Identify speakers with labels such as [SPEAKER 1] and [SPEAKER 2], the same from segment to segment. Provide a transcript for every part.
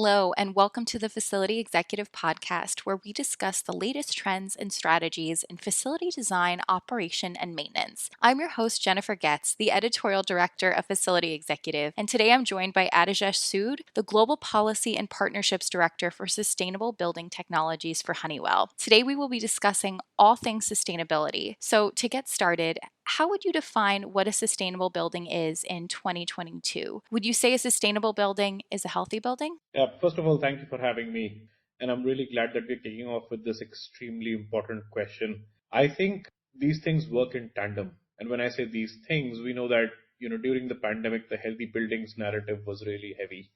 [SPEAKER 1] Hello, and welcome to the Facility Executive Podcast, where we discuss the latest trends and strategies in facility design, operation, and maintenance. I'm your host, Jennifer Getz, the Editorial Director of Facility Executive, and today I'm joined by Adhishesh Sood, the Global Policy and Partnerships Director for Sustainable Building Technologies for Honeywell. Today we will be discussing all things sustainability. So, to get started, how would you define what a sustainable building is in 2022? Would you say a sustainable building is a healthy building?
[SPEAKER 2] First of all, thank you for having me. And I'm really glad that we're kicking off with this extremely important question. I think these things work in tandem. And when I say these things, we know that, during the pandemic, the healthy buildings narrative was really heavy.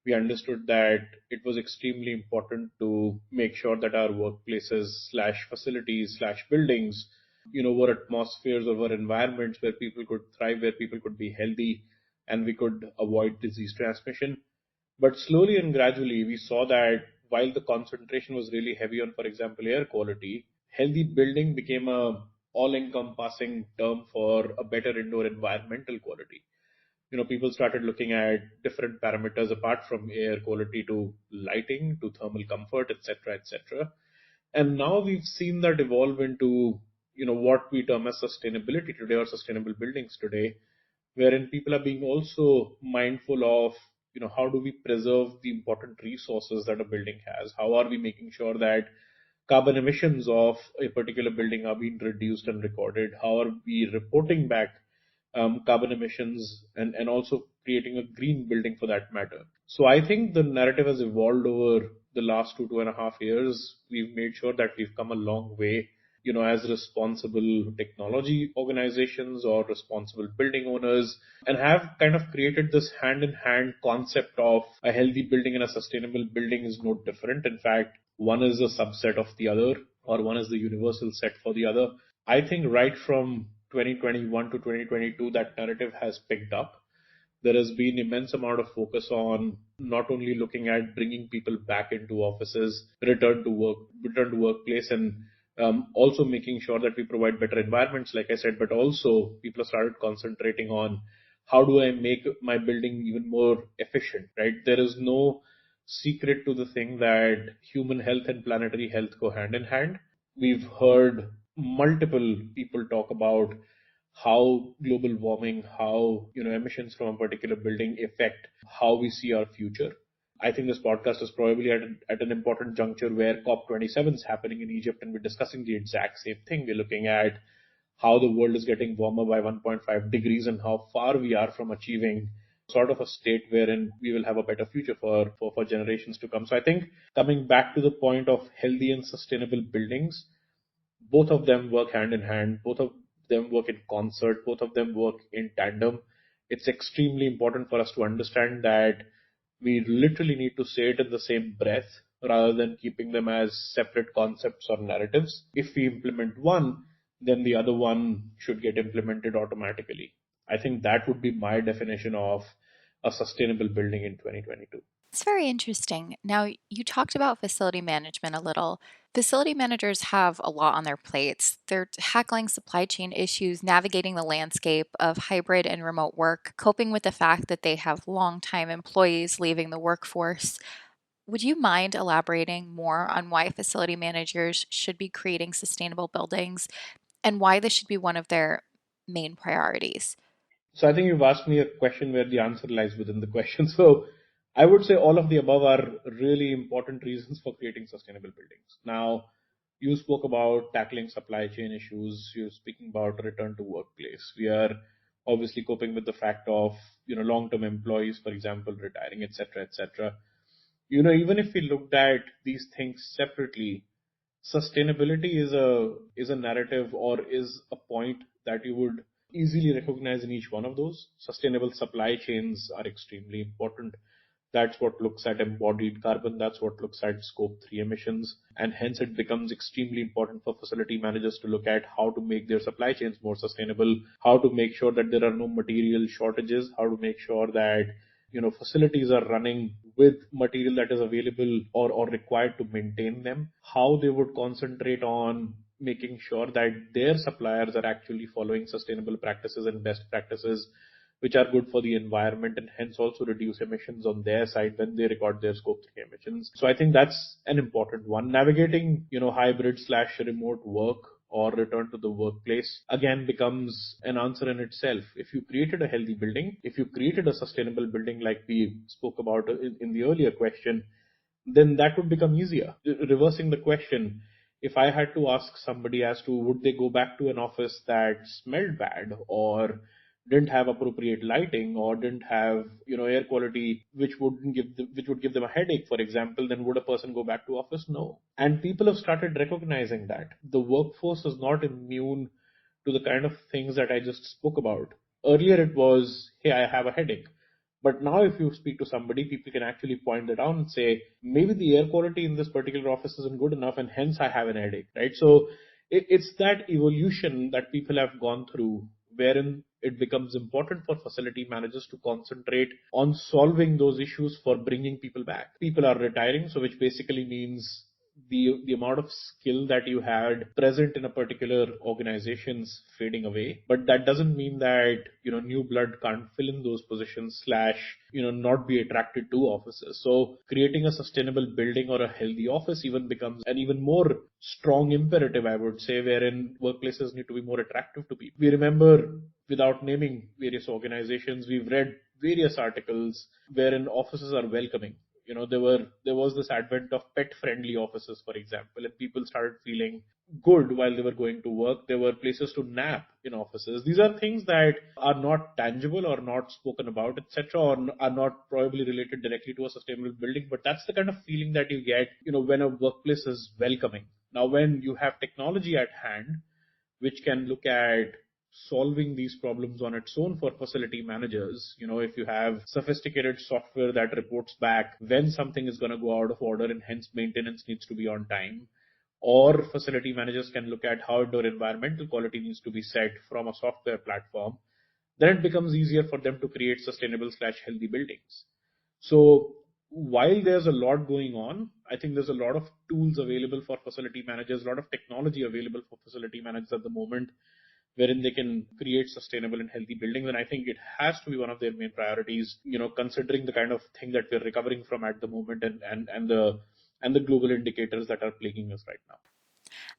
[SPEAKER 2] We understood that it was extremely important to make sure that our workplaces slash facilities slash buildings, were atmospheres or were environments where people could thrive, where people could be healthy, and we could avoid disease transmission. But slowly and gradually, we saw that while the concentration was really heavy on, for example, air quality, healthy building became a all-encompassing term for a better indoor environmental quality. People started looking at different parameters apart from air quality to lighting, to thermal comfort, etc., etc. And now we've seen that evolve into, what we term as sustainability today or sustainable buildings today, wherein people are being also mindful of, how do we preserve the important resources that a building has? How are we making sure that carbon emissions of a particular building are being reduced and recorded? How are we reporting back carbon emissions and also creating a green building for that matter? So I think the narrative has evolved over the last 2.5 years. We've made sure that we've come a long way, as responsible technology organizations or responsible building owners, and have kind of created this hand in hand concept of a healthy building and a sustainable building is no different. In fact, one is a subset of the other, or one is the universal set for the other. I think right from 2021 to 2022, that narrative has picked up. There has been immense amount of focus on not only looking at bringing people back into offices, return to workplace, and also making sure that we provide better environments, like I said, but also people have started concentrating on how do I make my building even more efficient, right? There is no secret to the thing that human health and planetary health go hand in hand. We've heard multiple people talk about how global warming, how emissions from a particular building affect how we see our future. I think this podcast is probably at an important juncture where COP27 is happening in Egypt, and we're discussing the exact same thing. We're looking at how the world is getting warmer by 1.5 degrees and how far we are from achieving sort of a state wherein we will have a better future for generations to come. So I think coming back to the point of healthy and sustainable buildings, both of them work hand in hand, both of them work in concert, both of them work in tandem. It's extremely important for us to understand that we literally need to say it in the same breath rather than keeping them as separate concepts or narratives. If we implement one, then the other one should get implemented automatically. I think that would be my definition of a sustainable building in 2022.
[SPEAKER 1] It's very interesting. Now, you talked about facility management a little. Facility managers have a lot on their plates. They're tackling supply chain issues, navigating the landscape of hybrid and remote work, coping with the fact that they have long-time employees leaving the workforce. Would you mind elaborating more on why facility managers should be creating sustainable buildings and why this should be one of their main priorities?
[SPEAKER 2] So I think you've asked me a question where the answer lies within the question. So I would say all of the above are really important reasons for creating sustainable buildings. Now, you spoke about tackling supply chain issues. You're speaking about return to workplace. We are obviously coping with the fact of, long-term employees, for example, retiring, etc., etc. Even if we looked at these things separately, sustainability is a narrative or is a point that you would easily recognize in each one of those. Sustainable supply chains are extremely important. That's what looks at embodied carbon. That's what looks at scope 3 emissions. And hence it becomes extremely important for facility managers to look at how to make their supply chains more sustainable, how to make sure that there are no material shortages, how to make sure that facilities are running with material that is available or required to maintain them, how they would concentrate on making sure that their suppliers are actually following sustainable practices and best practices, which are good for the environment and hence also reduce emissions on their side when they record their scope 3 emissions. So I think that's an important one. Navigating, hybrid slash remote work or return to the workplace again becomes an answer in itself. If you created a healthy building, if you created a sustainable building like we spoke about in the earlier question, then that would become easier. Reversing the question, if I had to ask somebody as to would they go back to an office that smelled bad or didn't have appropriate lighting or didn't have air quality which would give them a headache, for example, then would a person go back to office? No. And people have started recognizing that the workforce is not immune to the kind of things that I just spoke about. Earlier it was, hey, I have a headache. But now, if you speak to somebody, people can actually point that out and say, maybe the air quality in this particular office isn't good enough, and hence I have an headache, right? So it's that evolution that people have gone through, wherein it becomes important for facility managers to concentrate on solving those issues for bringing people back. People are retiring, so which basically means the amount of skill that you had present in a particular organization's fading away, but that doesn't mean that new blood can't fill in those positions slash not be attracted to offices. So creating a sustainable building or a healthy office even becomes an even more strong imperative, I would say, wherein workplaces need to be more attractive to people. We remember, without naming various organizations, we've read various articles wherein offices are welcoming. There was this advent of pet friendly offices, for example, and people started feeling good while they were going to work. There were places to nap in offices. These are things that are not tangible or not spoken about, etc., or are not probably related directly to a sustainable building, but that's the kind of feeling that you get when a workplace is welcoming. Now when you have technology at hand which can look at solving these problems on its own for facility managers. If you have sophisticated software that reports back when something is going to go out of order and hence maintenance needs to be on time, or facility managers can look at how indoor environmental quality needs to be set from a software platform, then it becomes easier for them to create sustainable slash healthy buildings. So while there's a lot going on, I think there's a lot of tools available for facility managers, a lot of technology available for facility managers at the moment, wherein they can create sustainable and healthy buildings. And I think it has to be one of their main priorities, considering the kind of thing that we're recovering from at the moment and the global indicators that are plaguing us right now.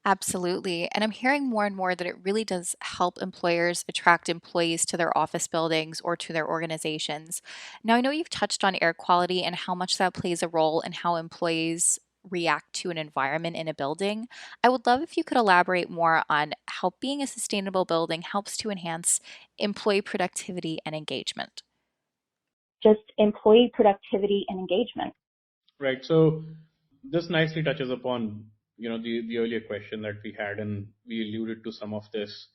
[SPEAKER 1] Absolutely. And I'm hearing more and more that it really does help employers attract employees to their office buildings or to their organizations. Now, I know you've touched on air quality and how much that plays a role in how employees react to an environment in a building. I would love if you could elaborate more on how being a sustainable building helps to enhance employee productivity and engagement.
[SPEAKER 3] Just employee productivity and engagement.
[SPEAKER 2] Right. So this nicely touches upon, the earlier question that we had, and we alluded to some of this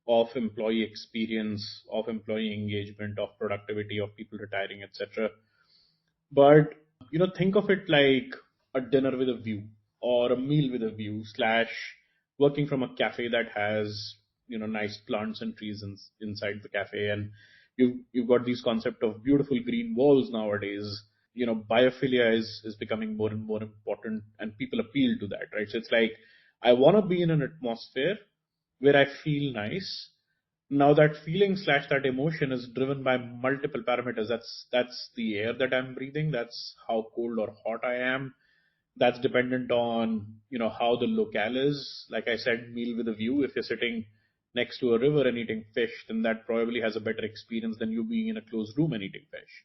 [SPEAKER 2] of employee experience, of employee engagement, of productivity, of people retiring, etc. But think of it like a dinner with a view or a meal with a view slash working from a cafe that has nice plants and trees inside the cafe, and you've got these concept of beautiful green walls nowadays. Biophilia is becoming more and more important, and people appeal to that, right? So it's like I want to be in an atmosphere where I feel nice. Now that feeling slash that emotion is driven by multiple parameters. That's the air that I'm breathing. That's how cold or hot I am. That's dependent on how the locale is. Like I said, meal with a view. If you're sitting next to a river and eating fish, then that probably has a better experience than you being in a closed room and eating fish.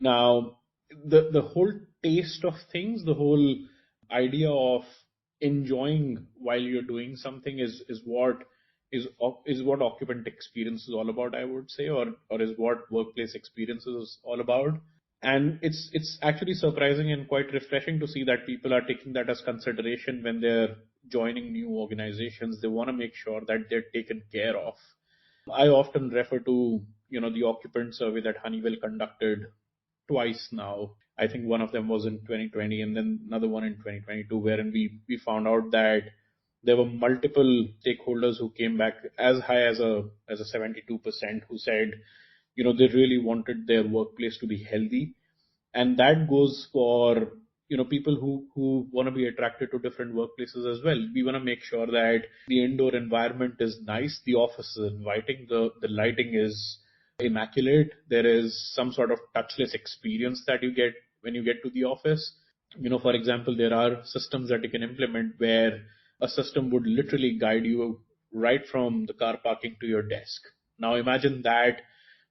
[SPEAKER 2] Now, the whole taste of things, the whole idea of enjoying while you're doing something is what occupant experience is all about, I would say, or is what workplace experience is all about. And it's actually surprising and quite refreshing to see that people are taking that as consideration when they're joining new organizations. They want to make sure that they're taken care of. I often refer to the occupant survey that Honeywell conducted twice now. I think one of them was in 2020 and then another one in 2022, wherein we found out that there were multiple stakeholders who came back as high as a 72% who said, they really wanted their workplace to be healthy. And that goes for people who want to be attracted to different workplaces as well. We want to make sure that the indoor environment is nice, the office is inviting, the lighting is immaculate. There is some sort of touchless experience that you get when you get to the office. For example, there are systems that you can implement where a system would literally guide you right from the car parking to your desk. Now imagine that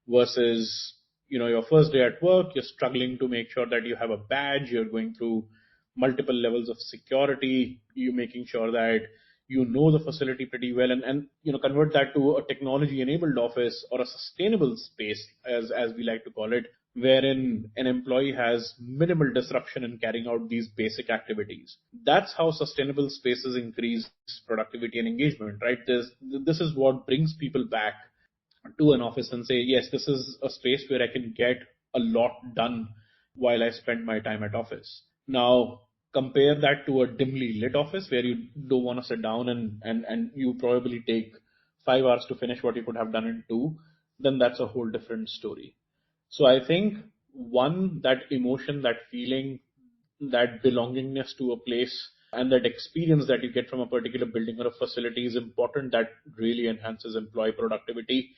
[SPEAKER 2] versus, your first day at work, you're struggling to make sure that you have a badge, you're going through multiple levels of security, you making sure that you know the facility pretty well, and convert that to a technology enabled office or a sustainable space, as we like to call it, wherein an employee has minimal disruption in carrying out these basic activities. That's how sustainable spaces increase productivity and engagement, right? This is what brings people back to an office and say, yes, this is a space where I can get a lot done while I spend my time at office. Now, compare that to a dimly lit office where you don't want to sit down and you probably take 5 hours to finish what you could have done in two, then that's a whole different story. So I think one, that emotion, that feeling, that belongingness to a place and that experience that you get from a particular building or a facility is important. That really enhances employee productivity.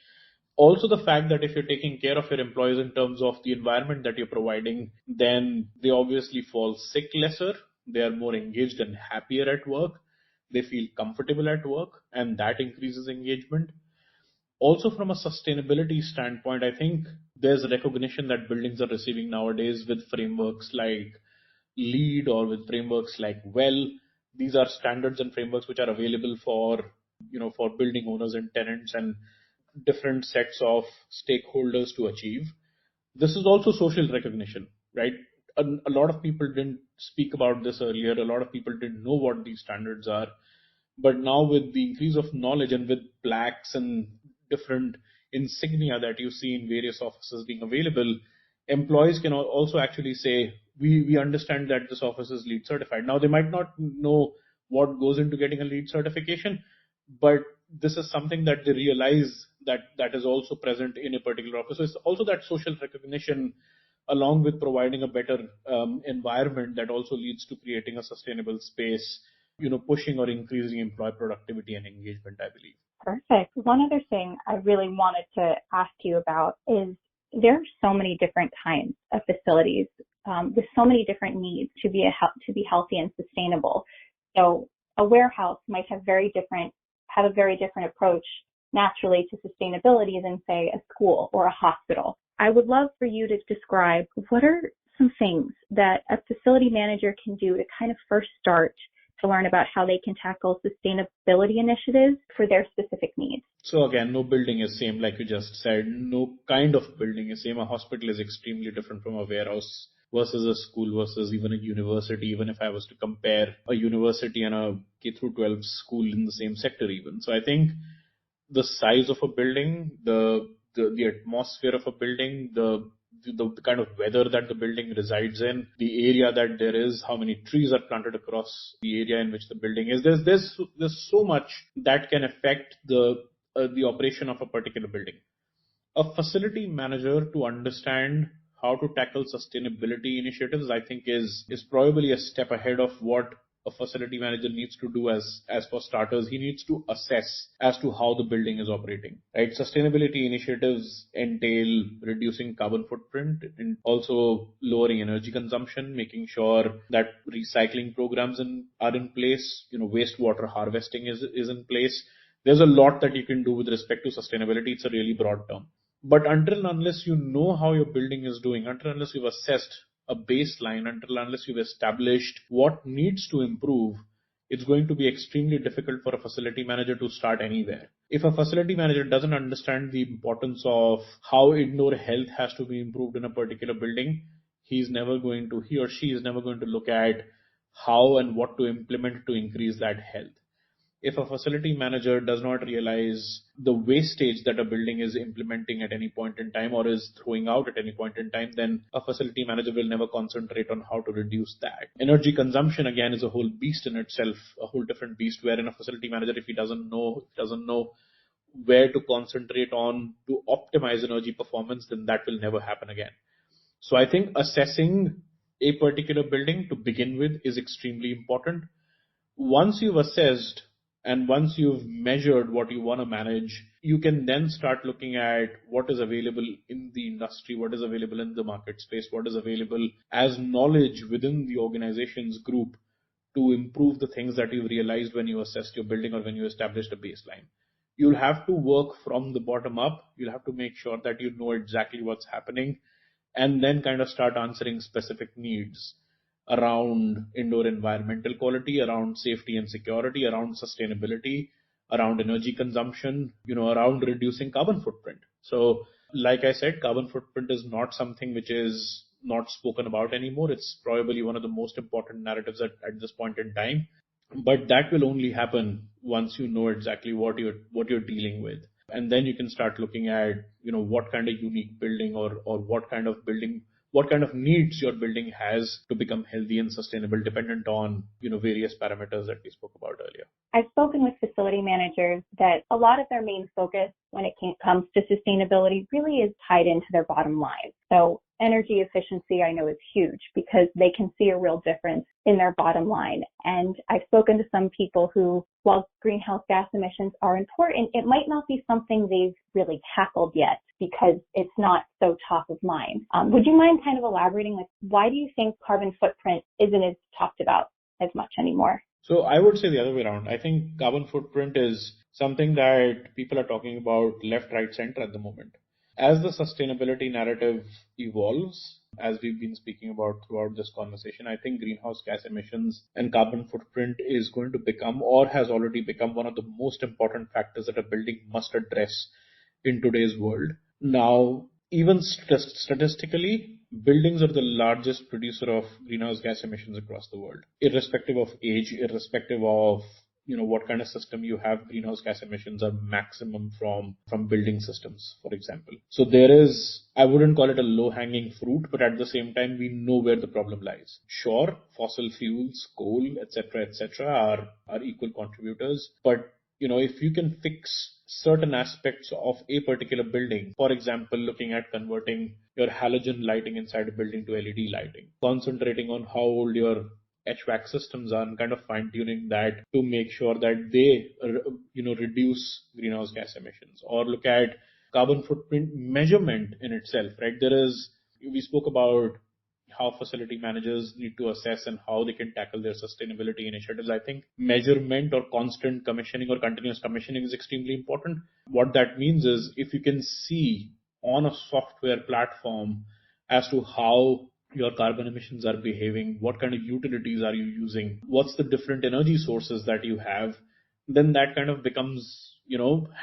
[SPEAKER 2] Also, the fact that if you're taking care of your employees in terms of the environment that you're providing, then they obviously fall sick lesser. They are more engaged and happier at work. They feel comfortable at work, and that increases engagement. Also, from a sustainability standpoint, I think there's a recognition that buildings are receiving nowadays with frameworks like LEED or with frameworks like WELL. These are standards and frameworks which are available for building owners and tenants and different sets of stakeholders to achieve. This is also social recognition, right? A lot of people didn't speak about this earlier. A lot of people didn't know what these standards are. But now, with the increase of knowledge and with plaques and different insignia that you see in various offices being available, employees can also actually say, we understand that this office is LEED certified. Now, they might not know what goes into getting a LEED certification, but this is something that they realize that is also present in a particular office. So it's also that social recognition, along with providing a better environment, that also leads to creating a sustainable space, pushing or increasing employee productivity and engagement, I believe.
[SPEAKER 3] Perfect. One other thing I really wanted to ask you about is there are so many different kinds of facilities with so many different needs to be healthy and sustainable. So a warehouse might have a very different approach naturally to sustainability than, say, a school or a hospital. I would love for you to describe what are some things that a facility manager can do to kind of first start to learn about how they can tackle sustainability initiatives for their specific needs.
[SPEAKER 2] So again, no building is same, like you just said. No kind of building is same. A hospital is extremely different from a warehouse versus a school versus even a university, even if I was to compare a university and a K through 12 school in the same sector even. So I think the size of a building, the atmosphere of a building, the kind of weather that the building resides in, the area that there is, how many trees are planted across the area in which the building is. There's so much that can affect the operation of a particular building. A facility manager, to understand how to tackle sustainability initiatives, I think is probably a step ahead of what a facility manager needs to do. As for starters, he needs to assess as to how the building is operating, right? Sustainability initiatives entail reducing carbon footprint and also lowering energy consumption, making sure that recycling programs are in place, wastewater harvesting is in place. There's a lot that you can do with respect to sustainability. It's a really broad term. But until and unless you know how your building is doing, until and unless you've assessed a baseline, until and unless you've established what needs to improve, it's going to be extremely difficult for a facility manager to start anywhere. If a facility manager doesn't understand the importance of how indoor health has to be improved in a particular building, he or she is never going to look at how and what to implement to increase that health. If a facility manager does not realize the wastage that a building is implementing at any point in time or is throwing out at any point in time, then a facility manager will never concentrate on how to reduce that. Energy consumption, again, is a whole beast in itself, a whole different beast, wherein a facility manager, if he doesn't know where to concentrate on to optimize energy performance, then that will never happen again. So I think assessing a particular building to begin with is extremely important. Once you've assessed and once you've measured what you want to manage, you can then start looking at what is available in the industry, what is available in the market space, what is available as knowledge within the organization's group to improve the things that you've realized when you assessed your building or when you established a baseline. You'll have to work from the bottom up. You'll have to make sure that you know exactly what's happening and then kind of start answering specific needs around indoor environmental quality, around safety and security, around sustainability, around energy consumption, around reducing carbon footprint. So, like I said, carbon footprint is not something which is not spoken about anymore. It's probably one of the most important narratives at this point in time. But that will only happen once you know exactly what you're dealing with. And then you can start looking at, what kind of unique building or what kind of building, what kind of needs your building has to become healthy and sustainable, dependent on, various parameters that we spoke about earlier.
[SPEAKER 3] I've spoken with facility managers that a lot of their main focus when it comes to sustainability really is tied into their bottom line. So energy efficiency, I know, is huge because they can see a real difference in their bottom line. And I've spoken to some people who, while greenhouse gas emissions are important, it might not be something they've really tackled yet because it's not so top of mind. Would you mind kind of elaborating, like, why do you think carbon footprint isn't as talked about as much anymore?
[SPEAKER 2] So I would say the other way around. I think carbon footprint is something that people are talking about left, right, center at the moment. As the sustainability narrative evolves, as we've been speaking about throughout this conversation, I think greenhouse gas emissions and carbon footprint is going to become or has already become one of the most important factors that a building must address in today's world. Now, even statistically, buildings are the largest producer of greenhouse gas emissions across the world, irrespective of age, irrespective of what kind of system you have. Greenhouse gas emissions are maximum from building systems, for example. So there is, I wouldn't call it a low hanging fruit, but at the same time we know where the problem lies. Sure, fossil fuels, coal, etc., are equal contributors, but if you can fix certain aspects of a particular building, for example, looking at converting your halogen lighting inside a building to LED lighting, concentrating on how old your HVAC systems are and kind of fine tuning that to make sure that they, reduce greenhouse gas emissions, or look at carbon footprint measurement in itself, right? We spoke about how facility managers need to assess and how they can tackle their sustainability initiatives. I think measurement or constant commissioning or continuous commissioning is extremely important. What that means is if you can see on a software platform as to how your carbon emissions are behaving, what kind of utilities are you using, what's the different energy sources that you have, then that kind of becomes,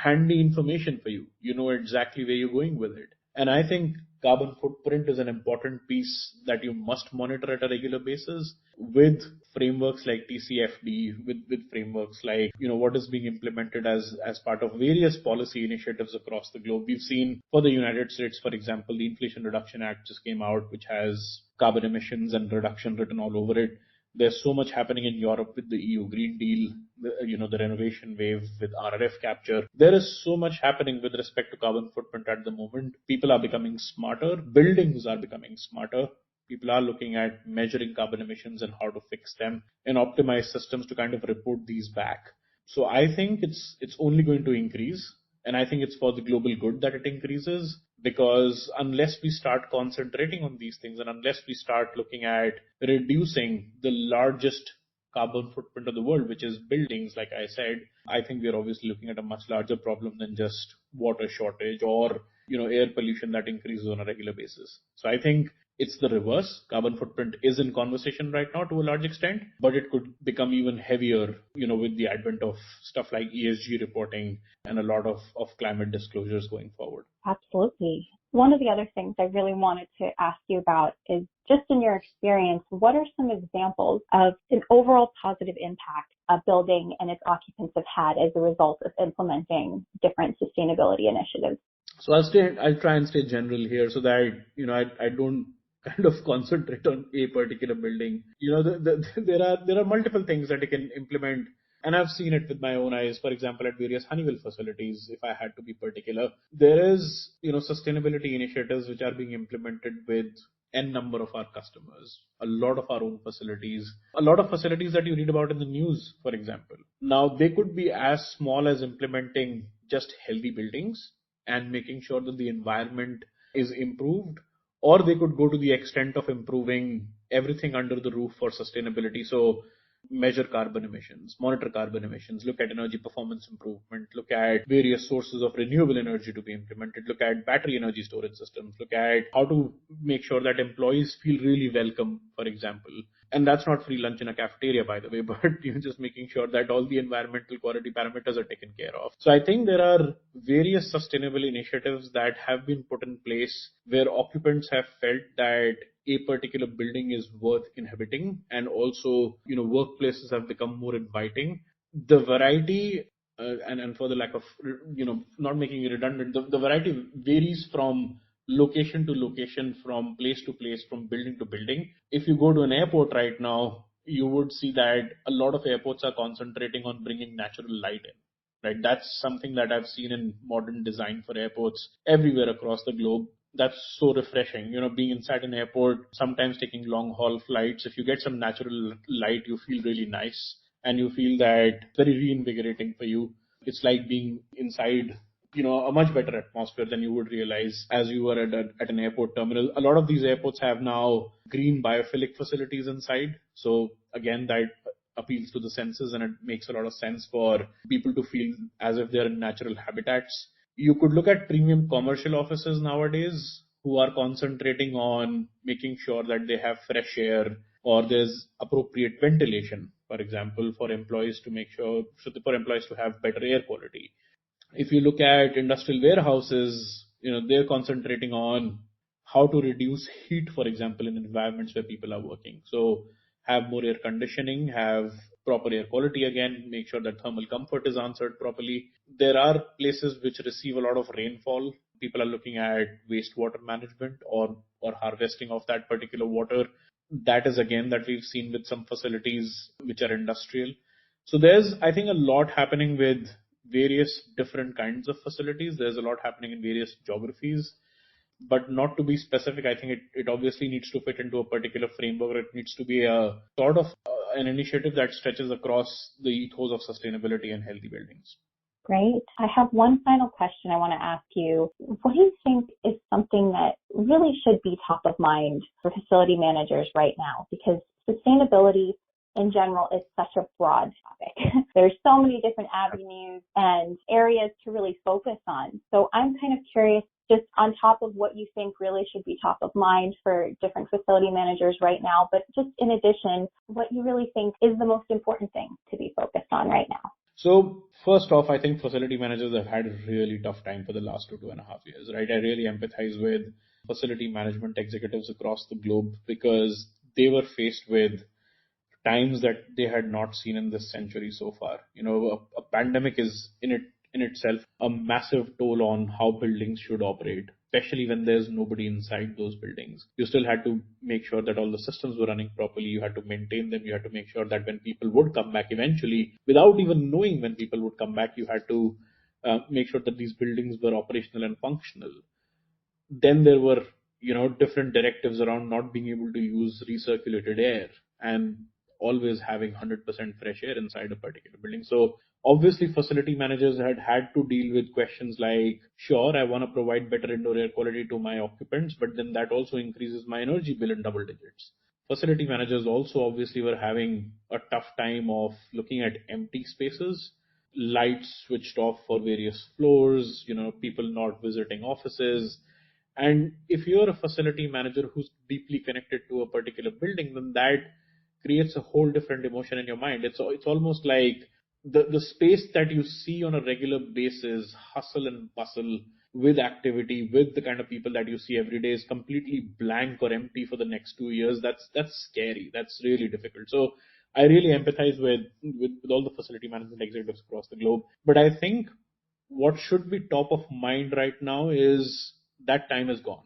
[SPEAKER 2] handy information for you. You know exactly where you're going with it. And I think carbon footprint is an important piece that you must monitor at a regular basis with frameworks like TCFD, with frameworks like, what is being implemented as part of various policy initiatives across the globe. We've seen for the United States, for example, the Inflation Reduction Act just came out, which has carbon emissions and reduction written all over it. There's so much happening in Europe with the EU Green Deal, the renovation wave with RRF capture. There is so much happening with respect to carbon footprint at the moment. People are becoming smarter. Buildings are becoming smarter. People are looking at measuring carbon emissions and how to fix them and optimize systems to kind of report these back. So I think it's only going to increase. And I think it's for the global good that it increases, because unless we start concentrating on these things and unless we start looking at reducing the largest carbon footprint of the world, which is buildings, like I said, I think we're obviously looking at a much larger problem than just water shortage or, air pollution that increases on a regular basis. So I think it's the reverse. Carbon footprint is in conversation right now to a large extent, but it could become even heavier, with the advent of stuff like ESG reporting and a lot of climate disclosures going forward.
[SPEAKER 3] Absolutely. One of the other things I really wanted to ask you about is, just in your experience, what are some examples of an overall positive impact a building and its occupants have had as a result of implementing different sustainability initiatives?
[SPEAKER 2] So I'll try and stay general here so that, I don't kind of concentrate on a particular building. There are multiple things that you can implement. And I've seen it with my own eyes. For example, at various Honeywell facilities, if I had to be particular, there is, sustainability initiatives which are being implemented with n number of our customers, a lot of our own facilities, a lot of facilities that you read about in the news, for example. Now, they could be as small as implementing just healthy buildings and making sure that the environment is improved, or they could go to the extent of improving everything under the roof for sustainability. So measure carbon emissions, monitor carbon emissions, look at energy performance improvement, look at various sources of renewable energy to be implemented, look at battery energy storage systems, look at how to make sure that employees feel really welcome, for example. And that's not free lunch in a cafeteria, by the way, but just making sure that all the environmental quality parameters are taken care of. So I think there are various sustainable initiatives that have been put in place where occupants have felt that a particular building is worth inhabiting, and also workplaces have become more inviting. The variety and for the lack of not making it redundant, the variety varies from location to location, from place to place, from building to building. If you go to an airport right now, you would see that a lot of airports are concentrating on bringing natural light in. Right, that's something that I've seen in modern design for airports everywhere across the globe. That's so refreshing. Being inside an airport, sometimes taking long haul flights, if you get some natural light, you feel really nice and you feel that very reinvigorating for you. It's like being inside, a much better atmosphere than you would realize as you were at an airport terminal. A lot of these airports have now green biophilic facilities inside. So again, that appeals to the senses, and it makes a lot of sense for people to feel as if they're in natural habitats. You could look at premium commercial offices nowadays who are concentrating on making sure that they have fresh air or there's appropriate ventilation, for example, for employees to make sure, so for employees to have better air quality. If you look at industrial warehouses, they're concentrating on how to reduce heat, for example, in environments where people are working. So have more air conditioning, have proper air quality again, make sure that thermal comfort is answered properly. There are places which receive a lot of rainfall. People are looking at wastewater management or harvesting of that particular water. That is again that we've seen with some facilities which are industrial. So there's, I think, a lot happening with various different kinds of facilities. There's a lot happening in various geographies, but not to be specific, I think it obviously needs to fit into a particular framework. It needs to be a sort of an initiative that stretches across the ethos of sustainability and healthy buildings.
[SPEAKER 3] Great. I have one final question I want to ask you. What do you think is something that really should be top of mind for facility managers right now? Because sustainability in general is such a broad topic. There's so many different avenues and areas to really focus on. So I'm kind of curious, just on top of what you think really should be top of mind for different facility managers right now, but just in addition, what you really think is the most important thing to be focused on right now.
[SPEAKER 2] So first off, I think facility managers have had a really tough time for the last 2.5 years, right? I really empathize with facility management executives across the globe because they were faced with times that they had not seen in this century so far. A pandemic is in itself a massive toll on how buildings should operate, especially when there's nobody inside those buildings. You still had to make sure that all the systems were running properly. You had to maintain them. You had to make sure that when people would come back eventually, without even knowing when people would come back, you had to make sure that these buildings were operational and functional. Then there were different directives around not being able to use recirculated air and always having 100% fresh air inside a particular building. So obviously facility managers had to deal with questions like, sure, I want to provide better indoor air quality to my occupants, but then that also increases my energy bill in double digits. Facility managers also obviously were having a tough time of looking at empty spaces, lights switched off for various floors, people not visiting offices. And if you're a facility manager who's deeply connected to a particular building, then that creates a whole different emotion in your mind. It's almost like the space that you see on a regular basis, hustle and bustle with activity, with the kind of people that you see every day, is completely blank or empty for the next 2 years. That's scary. That's really difficult. So I really empathize with all the facility management executives across the globe. But I think what should be top of mind right now is that time is gone,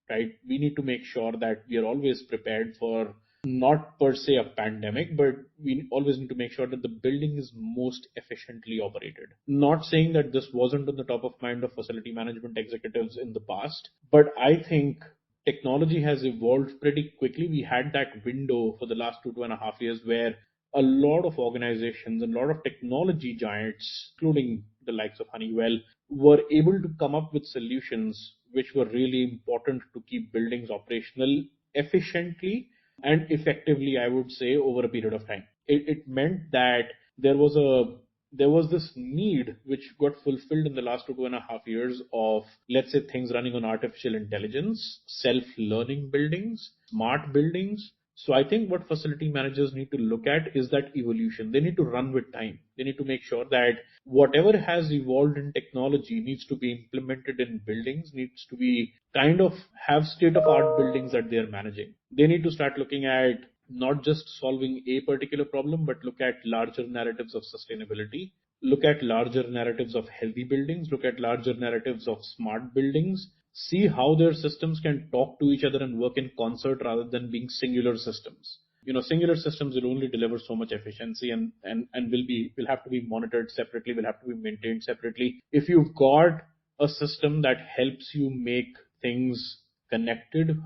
[SPEAKER 2] right? We need to make sure that we are always prepared for not per se a pandemic, but we always need to make sure that the building is most efficiently operated. Not saying that this wasn't on the top of mind of facility management executives in the past, but I think technology has evolved pretty quickly. We had that window for the last 2.5 years where a lot of organizations and a lot of technology giants, including the likes of Honeywell, were able to come up with solutions which were really important to keep buildings operational efficiently and effectively, I would say, over a period of time. It meant that there was a there was this need which got fulfilled in the last 2.5 years of, let's say, things running on artificial intelligence, self-learning buildings, smart buildings. So I think what facility managers need to look at is that evolution. They need to run with time. They need to make sure that whatever has evolved in technology needs to be implemented in buildings, needs to be kind of have state of art buildings that they're managing. They need to start looking at not just solving a particular problem, but look at larger narratives of sustainability, look at larger narratives of healthy buildings, look at larger narratives of smart buildings, see how their systems can talk to each other and work in concert rather than being singular systems. Singular systems will only deliver so much efficiency and will have to be monitored separately, will have to be maintained separately. If you've got a system that helps you make things connected,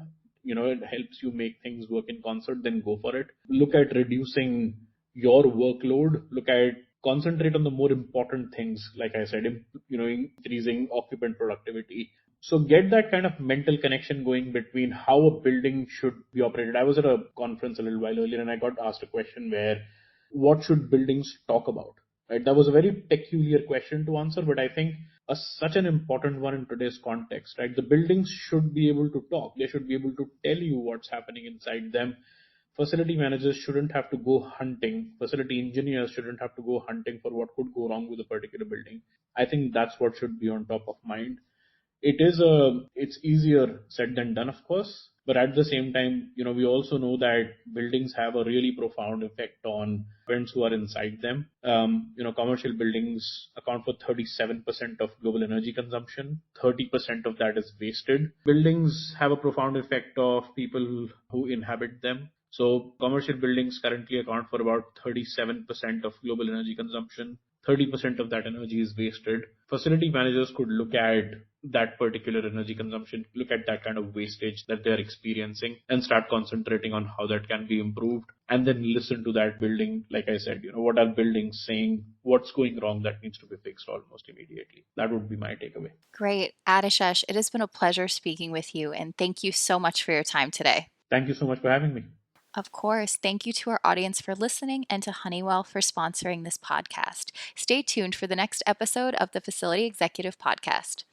[SPEAKER 2] it helps you make things work in concert, then go for it. Look at reducing your workload, look at concentrate on the more important things, like I said, increasing occupant productivity. So get that kind of mental connection going between how a building should be operated. I was at a conference a little while earlier and I got asked a question where, what should buildings talk about? Right? That was a very peculiar question to answer, but I think such an important one in today's context, right? The buildings should be able to talk. They should be able to tell you what's happening inside them. Facility managers shouldn't have to go hunting. Facility engineers shouldn't have to go hunting for what could go wrong with a particular building. I think that's what should be on top of mind. It's easier said than done, of course, but at the same time, we also know that buildings have a really profound effect on friends who are inside them. Commercial buildings account for 37% of global energy consumption. 30% of that is wasted. Buildings have a profound effect of people who inhabit them. So commercial buildings currently account for about 37% of global energy consumption. 30% of that energy is wasted. Facility managers could look at that particular energy consumption, look at that kind of wastage that they're experiencing and start concentrating on how that can be improved, and then listen to that building. Like I said, what are buildings saying? What's going wrong that needs to be fixed almost immediately? That would be my takeaway.
[SPEAKER 1] Great. Adhishesh, it has been a pleasure speaking with you, and thank you so much for your time today.
[SPEAKER 2] Thank you so much for having me.
[SPEAKER 1] Of course, thank you to our audience for listening and to Honeywell for sponsoring this podcast. Stay tuned for the next episode of the Facility Executive Podcast.